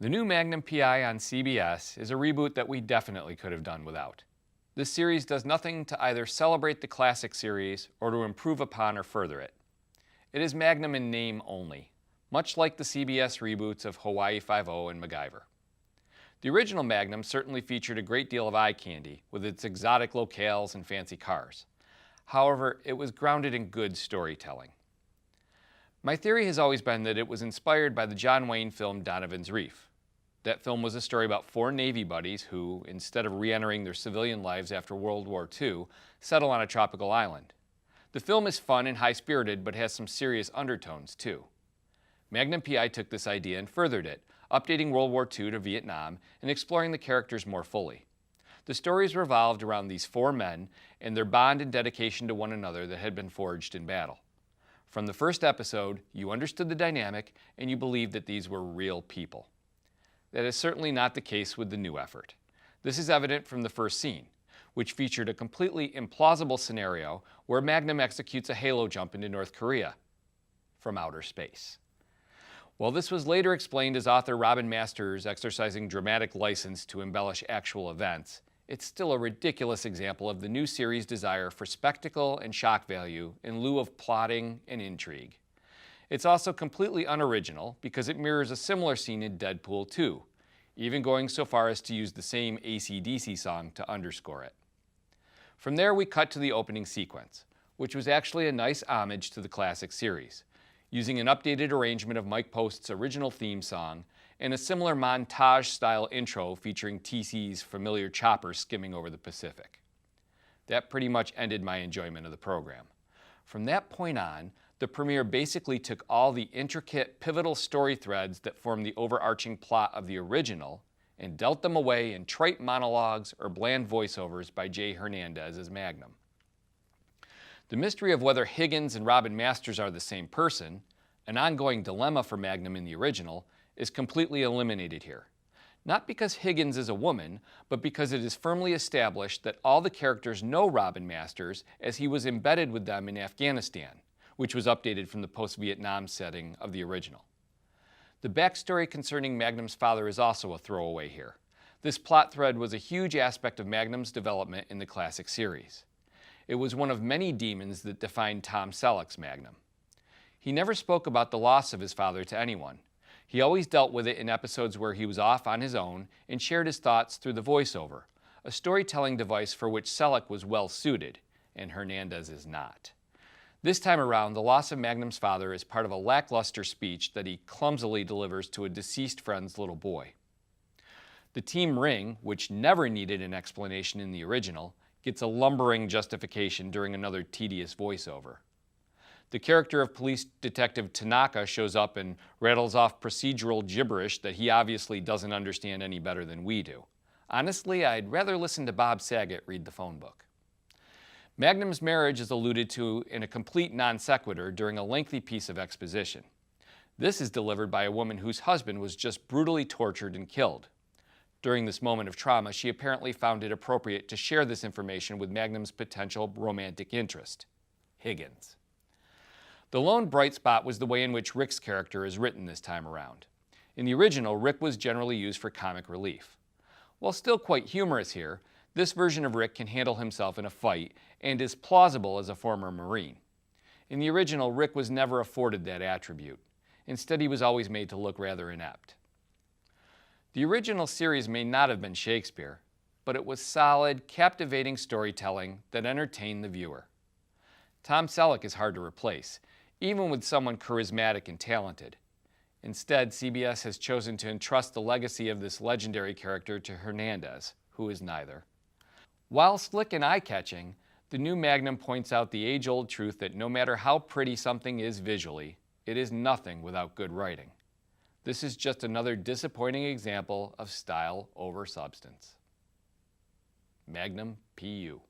The new Magnum P.I. on CBS is a reboot that we definitely could have done without. This series does nothing to either celebrate the classic series or to improve upon or further it. It is Magnum in name only, much like the CBS reboots of Hawaii Five-0 and MacGyver. The original Magnum certainly featured a great deal of eye candy with its exotic locales and fancy cars. However, it was grounded in good storytelling. My theory has always been that it was inspired by the John Wayne film Donovan's Reef. That film was a story about four Navy buddies who, instead of re-entering their civilian lives after World War II, settle on a tropical island. The film is fun and high-spirited, but has some serious undertones too. Magnum P.I. took this idea and furthered it, updating World War II to Vietnam and exploring the characters more fully. The stories revolved around these four men and their bond and dedication to one another that had been forged in battle. From the first episode, you understood the dynamic and you believed that these were real people. That is certainly not the case with the new effort. This is evident from the first scene, which featured a completely implausible scenario where Magnum executes a halo jump into North Korea from outer space. While this was later explained as author Robin Masters exercising dramatic license to embellish actual events, it's still a ridiculous example of the new series' desire for spectacle and shock value in lieu of plotting and intrigue. It's also completely unoriginal because it mirrors a similar scene in Deadpool 2, even going so far as to use the same AC/DC song to underscore it. From there we cut to the opening sequence, which was actually a nice homage to the classic series, using an updated arrangement of Mike Post's original theme song and a similar montage-style intro featuring TC's familiar chopper skimming over the Pacific. That pretty much ended my enjoyment of the program. From that point on, the premiere basically took all the intricate, pivotal story threads that form the overarching plot of the original and dealt them away in trite monologues or bland voiceovers by Jay Hernandez as Magnum. The mystery of whether Higgins and Robin Masters are the same person, an ongoing dilemma for Magnum in the original, is completely eliminated here. Not because Higgins is a woman, but because it is firmly established that all the characters know Robin Masters as he was embedded with them in Afghanistan, which was updated from the post-Vietnam setting of the original. The backstory concerning Magnum's father is also a throwaway here. This plot thread was a huge aspect of Magnum's development in the classic series. It was one of many demons that defined Tom Selleck's Magnum. He never spoke about the loss of his father to anyone. He always dealt with it in episodes where he was off on his own and shared his thoughts through the voiceover, a storytelling device for which Selleck was well suited, and Hernandez is not. This time around, the loss of Magnum's father is part of a lackluster speech that he clumsily delivers to a deceased friend's little boy. The team ring, which never needed an explanation in the original, gets a lumbering justification during another tedious voiceover. The character of police detective Tanaka shows up and rattles off procedural gibberish that he obviously doesn't understand any better than we do. Honestly, I'd rather listen to Bob Saget read the phone book. Magnum's marriage is alluded to in a complete non sequitur during a lengthy piece of exposition. This is delivered by a woman whose husband was just brutally tortured and killed. During this moment of trauma, she apparently found it appropriate to share this information with Magnum's potential romantic interest, Higgins. The lone bright spot was the way in which Rick's character is written this time around. In the original, Rick was generally used for comic relief. While still quite humorous here, this version of Rick can handle himself in a fight and is plausible as a former Marine. In the original, Rick was never afforded that attribute. Instead, he was always made to look rather inept. The original series may not have been Shakespeare, but it was solid, captivating storytelling that entertained the viewer. Tom Selleck is hard to replace, even with someone charismatic and talented. Instead, CBS has chosen to entrust the legacy of this legendary character to Hernandez, who is neither. While slick and eye-catching, the new Magnum points out the age-old truth that no matter how pretty something is visually, it is nothing without good writing. This is just another disappointing example of style over substance. Magnum P.U.